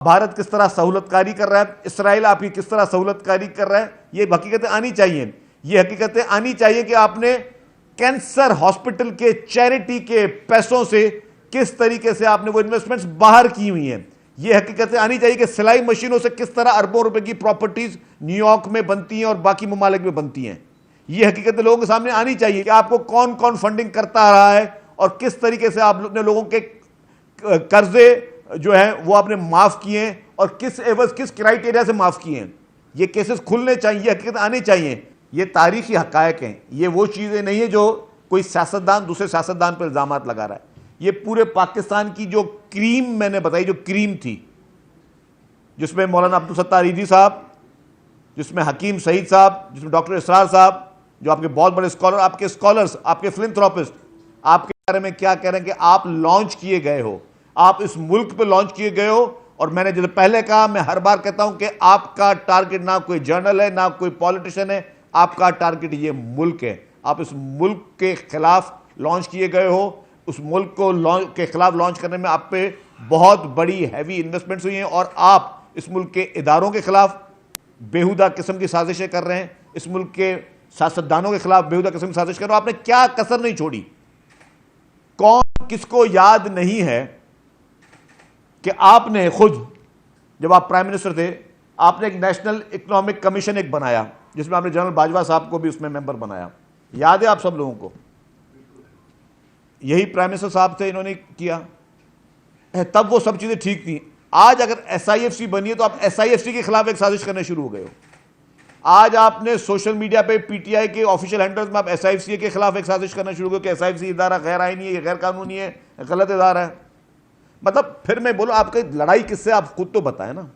भारत किस तरह सहूलतकारी कर रहा है, इसराइल आपकी किस तरह सहूलतकारी कर रहा है, ये हकीकतें आनी चाहिए। ये हकीकतें आनी चाहिए कि आपने कैंसर हॉस्पिटल के चैरिटी के पैसों से किस तरीके से आपने वो इन्वेस्टमेंट्स बाहर की हुई हैं। ये हकीकतें आनी चाहिए कि सिलाई मशीनों से किस तरह अरबों रुपए की प्रॉपर्टीज न्यूयॉर्क में बनती हैं और बाकी ममालिक में बनती हैं। ये हकीकतें लोगों के सामने आनी चाहिए कि आपको कौन कौन फंडिंग करता रहा है और किस तरीके से आपने लोगों के कर्जे जो है वो आपने माफ किए और किस एवज किस क्राइटेरिया से माफ किए हैं। ये केसेस खुलने चाहिए, हकीकत आनी चाहिए। ये तारीखी हकायक हैं, ये वो चीज़ें नहीं है जो कोई सियासतदान दूसरे सियासतदान पर इल्ज़ामात लगा रहा है। ये पूरे पाकिस्तान की जो क्रीम मैंने बताई, जो क्रीम थी, जिसमें मौलाना अब्दुल सत्तार ईदी साहब, जिसमें हकीम सईद साहब, जिसमें डॉक्टर इसरार साहब, जो आपके बहुत बड़े स्कॉलर, आपके स्कॉलर्स, आपके फिलैंथ्रोपिस्ट, आपके बारे में क्या कह रहे हैं कि आप लॉन्च किए गए हो, आप इस मुल्क पे लॉन्च किए गए हो। और मैंने जैसे पहले कहा, मैं हर बार कहता हूं कि आपका टारगेट ना कोई जर्नल है, ना कोई पॉलिटिशियन है, आपका टारगेट ये मुल्क है। आप इस मुल्क के खिलाफ लॉन्च किए गए हो। उस मुल्क को के खिलाफ लॉन्च करने में आप पे बहुत बड़ी हैवी इन्वेस्टमेंट्स हुई हैं और आप इस मुल्क के इदारों के खिलाफ बेहुदा किस्म की साजिशें कर रहे हैं, इस मुल्क के सियासतदानों के खिलाफ बेहुदा किस्म की साजिश कर रहे हो। आपने क्या कसर नहीं छोड़ी। कौन किसको याद नहीं है कि आपने खुद, जब आप प्राइम मिनिस्टर थे, आपने एक नेशनल इकोनॉमिक कमीशन एक बनाया, जिसमें आपने जनरल बाजवा साहब को भी उसमें मेंबर बनाया। याद है आप सब लोगों को? यही प्राइम मिनिस्टर साहब थे, इन्होंने किया। तब वो सब चीजें ठीक थी। आज अगर एसआईएफसी बनी है तो आप एसआईएफसी के खिलाफ एक साजिश करने शुरू हो गए हो। आज आपने सोशल मीडिया पे पीटीआई के ऑफिशियल हैंडल्स में आप एसआईएफसी के खिलाफ एक साजिश करना शुरू हो गए कि एसआईएफसी इदारा गैर आईनी है, गैर कानूनी है, गलत इदारा है। मतलब फिर मैं बोलो, आपकी लड़ाई किससे, आप खुद तो बताएं ना।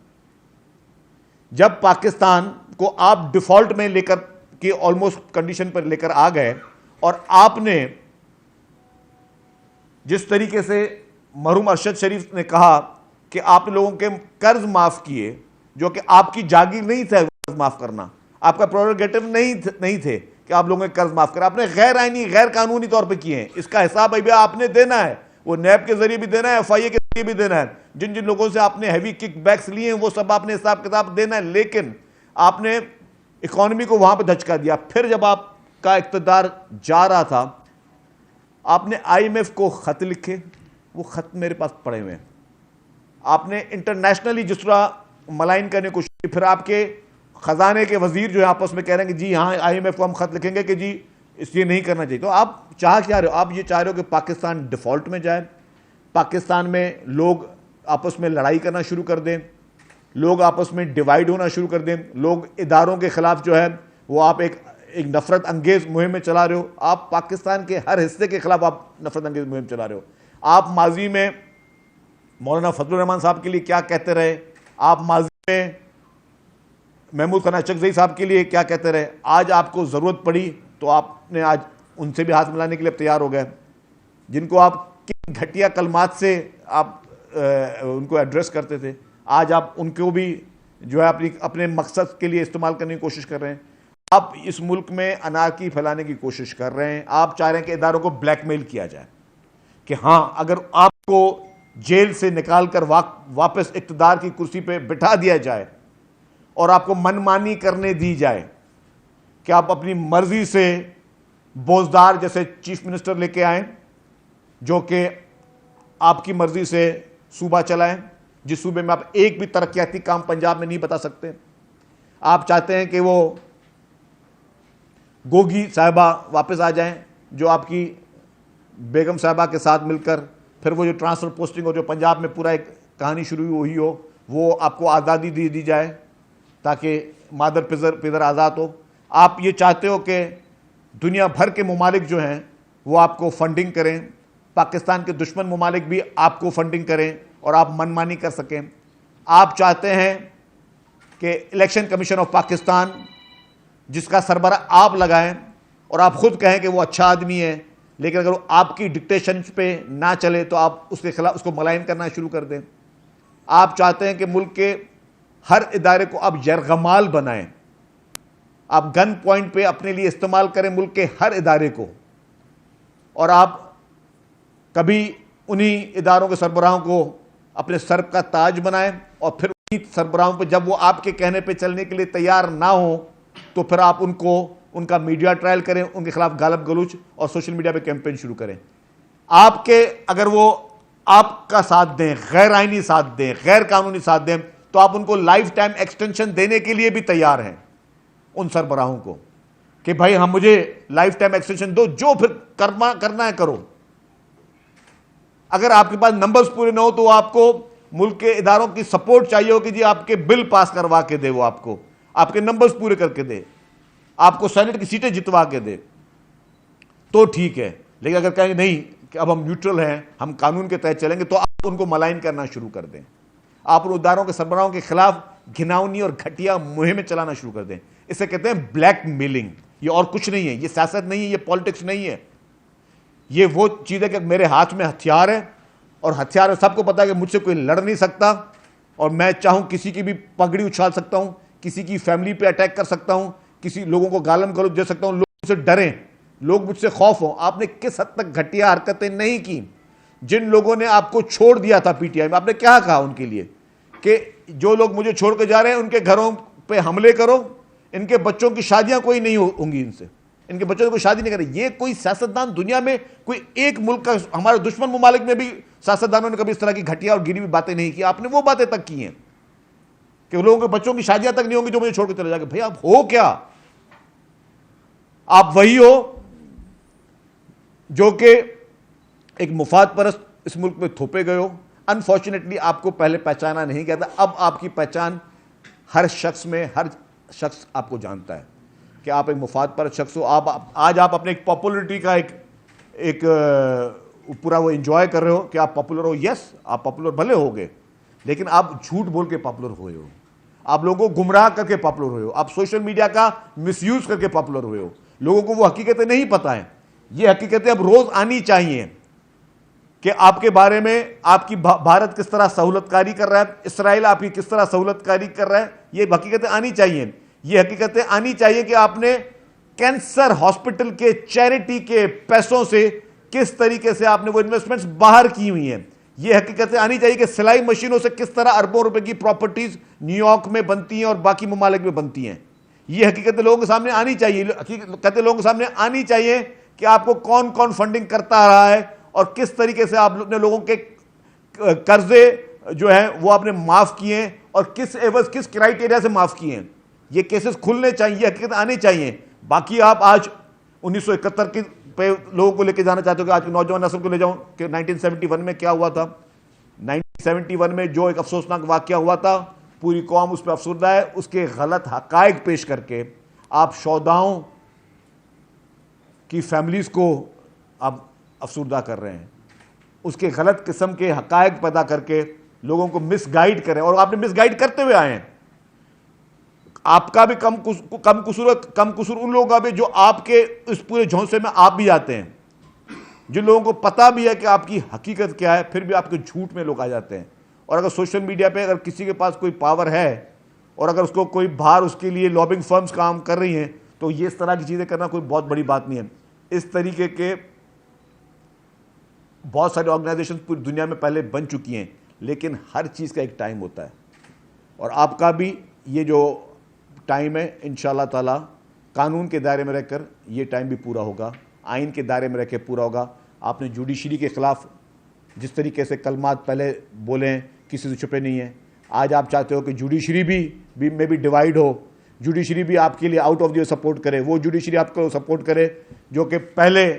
जब पाकिस्तान को आप डिफॉल्ट में लेकर के ऑलमोस्ट कंडीशन पर लेकर आ गए और आपने जिस तरीके से मरहूम अरशद शरीफ ने कहा कि आपने लोगों के कर्ज माफ किए, जो कि आपकी जागीर नहीं थे कर्ज माफ करना, आपका प्रोरोगेटिव नहीं थे कि आप लोगों के कर्ज माफ करें, आपने गैर आईनी गैर कानूनी तौर पे किए हैं। इसका हिसाब अभी आपने देना है, वो नैब के जरिए भी देना है, एफआईए के जरिए भी देना है। जिन जिन लोगों से आपने हैवी किकबैक्स लिए हैं वो सब आपने हिसाब किताब देना है। लेकिन आपने इकोनॉमी को वहां पर धचका दिया। फिर जब आपका इक़्तिदार जा रहा था, आपने आईएमएफ को खत लिखे, वो खत मेरे पास पड़े हुए हैं। आपने इंटरनेशनली जिस तरह मलाइन करने की कोशिश की, फिर आपके खजाने के वजीर जो है आपस में कह रहे हैं कि जी हाँ आईएमएफ को हम खत लिखेंगे कि जी इसलिए नहीं करना चाहिए। तो आप चाह क्या रहे हो? आप ये चाह रहे हो कि पाकिस्तान डिफॉल्ट में जाए, पाकिस्तान में लोग आपस में लड़ाई करना शुरू कर दें, लोग आपस में डिवाइड होना शुरू कर दें, लोग इदारों के खिलाफ जो है वो आप एक नफरत अंगेज मुहिम में चला रहे हो। आप पाकिस्तान के हर हिस्से के खिलाफ आप नफरत अंगेज मुहिम चला रहे हो। आप माजी में मौलाना फजलुर रहमान साहब के लिए क्या कहते रहे, आप माजी में महमूद खान अचकज़ई साहब के लिए क्या कहते रहे। आज आपको ज़रूरत पड़ी तो आपने आज उनसे भी हाथ मिलाने के लिए तैयार हो गए, जिनको आप किन घटिया कलमात से आप उनको एड्रेस करते थे। आज आप उनको भी जो है अपने मकसद के लिए इस्तेमाल करने की कोशिश कर रहे हैं। आप इस मुल्क में अनारकी फैलाने की कोशिश कर रहे हैं। आप चाह रहे हैं कि इदारों को ब्लैकमेल किया जाए कि हाँ, अगर आपको जेल से निकाल कर वापस इक़्तिदार की कुर्सी पे बिठा दिया जाए और आपको मनमानी करने दी जाए कि आप अपनी मर्जी से बोझदार जैसे चीफ मिनिस्टर लेके आए, जो कि आपकी मर्जी से सूबा चलाएं, जिस सूबे में आप एक भी तरक्याती काम पंजाब में नहीं बता सकते। आप चाहते हैं कि वो गोगी साहिबा वापस आ जाएं, जो आपकी बेगम साहिबा के साथ मिलकर फिर वो जो ट्रांसफर पोस्टिंग हो, जो पंजाब में पूरा एक कहानी शुरू हुई हो, वो आपको आज़ादी दी जाए ताकि मादर पिदर आज़ाद हो। आप ये चाहते हो कि दुनिया भर के ममालिक जो हैं वो आपको फंडिंग करें, पाकिस्तान के दुश्मन ममालिक भी आपको फंडिंग करें और आप मनमानी कर सकें। आप चाहते हैं कि इलेक्शन कमीशन ऑफ पाकिस्तान, जिसका सरबरा आप लगाएं और आप खुद कहें कि वो अच्छा आदमी है, लेकिन अगर वो आपकी डिक्टेशन पे ना चले तो आप उसके खिलाफ उसको मलाइन करना शुरू कर दें। आप चाहते हैं कि मुल्क के हर इदारे को आप यरगमाल बनाएं, आप गन पॉइंट पे अपने लिए इस्तेमाल करें मुल्क के हर इदारे को, और आप कभी उन्हीं इदारों के सरबराहों को अपने सर का ताज बनाएं और फिर उन्हीं सरबराहों पर जब वो आपके कहने पे चलने के लिए तैयार ना हो तो फिर आप उनको उनका मीडिया ट्रायल करें, उनके खिलाफ गालब गलूच और सोशल मीडिया पे कैंपेन शुरू करें। आपके अगर वो आपका साथ दें, गैर आईनी साथ दें, गैर कानूनी साथ दें, तो आप उनको लाइफ टाइम एक्सटेंशन देने के लिए भी तैयार हैं उन सरबराहों को कि भाई हम मुझे लाइफ टाइम एक्सटेंशन दो, जो फिर करना है करो। अगर आपके पास नंबर्स पूरे ना हो तो आपको मुल्क के इदारों की सपोर्ट चाहिए हो कि जी आपके बिल पास करवा के दे, वो आपको आपके नंबर्स पूरे करके दे, आपको सेनेट की सीटें जितवा के दे, तो ठीक है। लेकिन अगर कहेंगे नहीं कि अब हम न्यूट्रल हैं, हम कानून के तहत चलेंगे, तो आप उनको मलाइन करना शुरू कर दें, आप उन इदारों के सरबराहों के खिलाफ घिनौनी और घटिया मुहिमें चलाना शुरू कर दें। इसे कहते हैं ब्लैक मेलिंग। ये और कुछ नहीं है, ये सियासत नहीं है, ये पॉलिटिक्स नहीं है। ये वो चीज़ है कि मेरे हाथ में हथियार है और हथियार है, सबको पता है कि मुझसे कोई लड़ नहीं सकता और मैं चाहूं किसी की भी पगड़ी उछाल सकता हूं, किसी की फैमिली पे अटैक कर सकता हूं, किसी लोगों को गालम गलौज दे सकता हूं, लोग मुझसे डरें, लोग मुझसे खौफ हो। आपने किस हद तक घटिया हरकतें नहीं की। जिन लोगों ने आपको छोड़ दिया था पीटीआई में, आपने क्या कहा उनके लिए कि जो लोग मुझे छोड़ के जा रहे हैं उनके घरों पे हमले करो, इनके बच्चों की शादियां कोई नहीं होंगी, इनसे इनके बच्चों को कोई शादी नहीं करे। ये कोई सियासतदान दुनिया में कोई एक मुल्क का, हमारे दुश्मन मुमालिक में भी सियासतदानों ने कभी इस तरह की घटिया और गिरी हुई बातें नहीं की। आपने वो बातें तक की हैं कि लोगों के बच्चों की शादियां तक नहीं होंगी जो मुझे छोड़ के चले जाएंगे। भाई आप हो क्या? आप वही हो जो कि एक मुफाद परस्त इस मुल्क में थोपे गए हो। अनफॉर्चुनेटली आपको पहले पहचाना नहीं गया था, अब आपकी पहचान हर शख्स में, हर शख्स आपको जानता है कि आप एक मुफाद परस्त शख्स हो। आज आप अपने एक पॉपुलरिटी का एक पूरा वो एंजॉय कर रहे हो कि आप पॉपुलर हो। यस, आप पॉपुलर भले हो गए, लेकिन आप झूठ बोल के पॉपुलर हुए हो, आप लोगों को गुमराह करके पॉपुलर हुए हो, आप सोशल मीडिया का मिसयूज करके पॉपुलर हुए हो। लोगों को वो हकीकतें नहीं पता है। ये हकीकतें अब रोज आनी चाहिए कि आपके बारे में, आपकी भारत किस तरह सहूलतकारी कर रहा है, इसराइल आपकी किस तरह सहूलतकारी कर रहा है, ये हकीकतें आनी चाहिए। ये हकीकतें आनी चाहिए कि आपने कैंसर हॉस्पिटल के चैरिटी के पैसों से किस तरीके से आपने वो इन्वेस्टमेंट्स बाहर की हुई हैं। ये हकीकतें आनी चाहिए कि सिलाई मशीनों से किस तरह अरबों रुपए की प्रॉपर्टीज न्यूयॉर्क में बनती हैं और बाकी ममालिक में बनती हैं। ये हकीकतें लोगों के सामने आनी चाहिए। हकीकतें लोगों के सामने आनी चाहिए कि आपको कौन कौन फंडिंग करता रहा है और किस तरीके से आपने लोगों के कर्जे जो है वो आपने माफ किए और किस एवज, किस क्राइटेरिया से माफ किए हैं। ये केसेस खुलने चाहिए, ये हकीकत आने चाहिए। बाकी आप आज 1971 की पे लोगों को लेके जाना चाहते हो कि आज की नौजवान नस्ल को ले जाऊं कि 1971 में क्या हुआ था। 1971 में जो एक अफसोसनाक वाकया हुआ था, पूरी कौम उस पर अफसरदा है। उसके गलत हकायक पेश करके आप शौदाओं की फैमिलीज को आप अफसरदा कर रहे हैं, उसके गलत किस्म के हकायक पैदा करके लोगों को मिसगाइड करें और आपने मिसगाइड करते हुए आए हैं। आपका भी कम कसूर उन लोगों का भी जो आपके इस पूरे झोंसे में आप भी आते हैं, जिन लोगों को पता भी है कि आपकी हकीकत क्या है, फिर भी आपके झूठ में लोग आ जाते हैं। और अगर सोशल मीडिया पे अगर किसी के पास कोई पावर है और अगर उसको कोई बाहर उसके लिए लॉबिंग फर्म्स काम कर रही हैं, तो ये इस तरह की चीज़ें करना कोई बहुत बड़ी बात नहीं है। इस तरीके के बहुत सारे ऑर्गेनाइजेशन पूरी दुनिया में पहले बन चुकी हैं, लेकिन हर चीज़ का एक टाइम होता है और आपका भी ये जो टाइम है इंशाअल्लाह ताला कानून के दायरे में रहकर ये टाइम भी पूरा होगा, आइन के दायरे में रह के पूरा होगा। आपने जुडिशरी के ख़िलाफ़ जिस तरीके से कलमात पहले बोले हैं, किसी से छुपे नहीं हैं। आज आप चाहते हो कि जुडिशरी भी में भी डिवाइड हो, जुडिशरी भी आपके लिए आउट ऑफ द सपोर्ट करे, वो जुडिशरी आपको सपोर्ट करे जो कि पहले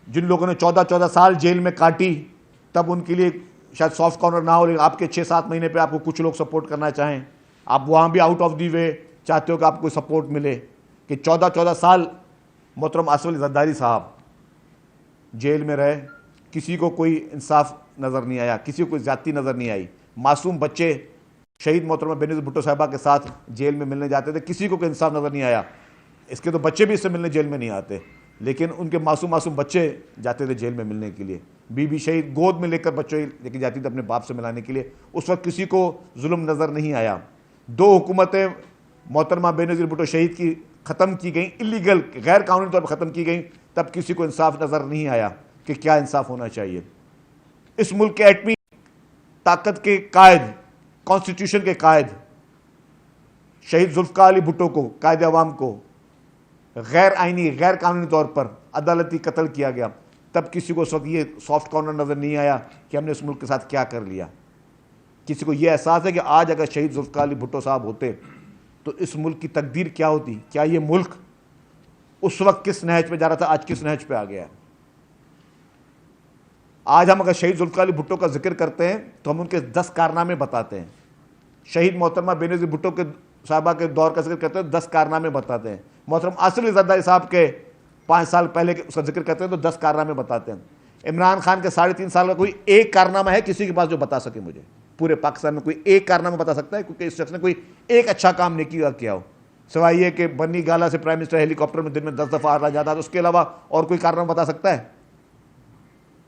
जिन लोगों ने 14-14 साल जेल में काटी, तब उनके लिए शायद सॉफ्ट कॉर्नर ना हो, लेकिन आपके 6-7 महीने पे आपको कुछ लोग सपोर्ट करना चाहें। आप वहाँ भी आउट ऑफ दी वे चाहते हो कि आपको सपोर्ट मिले कि 14-14 साल मोहतरम आसिफ अली जरदारी साहब जेल में रहे, किसी को कोई इंसाफ नज़र नहीं आया, किसी को कोई ज़्यादती नज़र नहीं आई। मासूम बच्चे शहीद मोहतरमा बेनज़ीर भुट्टो साहिबा के साथ जेल में मिलने जाते थे, किसी को कोई इंसाफ नज़र नहीं आया। इसके तो बच्चे भी इससे मिलने जेल में नहीं आते, लेकिन उनके मासूम बच्चे जाते थे जेल में मिलने के लिए। बीबी शहीद गोद में लेकर बच्चे लेके जाती थी अपने बाप से मिलाने के लिए, उस वक्त किसी को जुल्म नज़र नहीं आया। 2 हुकूमतें मोहतरमा बेनज़ीर भुट्टो शहीद की ख़त्म की गई, इलीगल गैर कानूनी तौर पर ख़त्म की गई, तब किसी को इंसाफ नज़र नहीं आया कि क्या इंसाफ होना चाहिए। इस मुल्क के एटमी ताकत के कायद, कॉन्स्टिट्यूशन के कायद शहीद जुल्फकार अली भुट्टो को, कायद अवाम को गैर आईनी, गैर कानूनी तौर पर अदालती कत्ल किया गया, तब किसी को उस वक्त ये सॉफ्ट कॉर्नर नजर नहीं आया कि हमने उस मुल्क के साथ क्या कर लिया। किसी को यह एहसास है कि आज अगर शहीद जुल्फकार अली भुट्टो साहब होते तो इस मुल्क की तकदीर क्या होती, क्या ये मुल्क उस वक्त किस नहज पे जा रहा था, आज किस नहज पे आ गया है। आज हम अगर शहीद जुल्फकार अली भुट्टो का जिक्र करते हैं तो हम उनके 10 कारनामे बताते हैं। शहीद मोहतरमा बेनज़ीर भुट्टो के साहबा के दौर का जिक्र करते हैं, 10 कारनामे बताते हैं। मोहतरम आसिफ अली ज़रदारी साहब के 5 साल पहले के उसका जिक्र करते हैं तो 10 कारनामे बताते हैं। इमरान खान के 3.5 साल का कोई एक कारनामा है किसी के पास जो बता सके मुझे? पूरे पाकिस्तान में कोई एक कारनामा बता सकता है क्योंकि इस शख्स ने कोई एक अच्छा काम नहीं किया हो, सिवाय ये कि बन्नी गाला से प्राइम मिनिस्टर हेलीकॉप्टर में दिन में 10 दफ़ा आ जाता है, उसके अलावा और कोई कारनामा बता सकता है?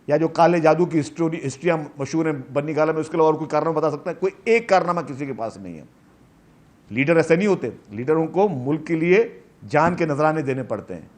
या जो काले जादू की हिस्ट्रियाँ मशहूर हैं बन्नी गाला में, उसके अलावा और कोई कारनामा बता सकता है? कोई एक कारनामा किसी के पास नहीं है। लीडर ऐसे नहीं होते, लीडरों को मुल्क के लिए जान के नजराने देने पड़ते हैं।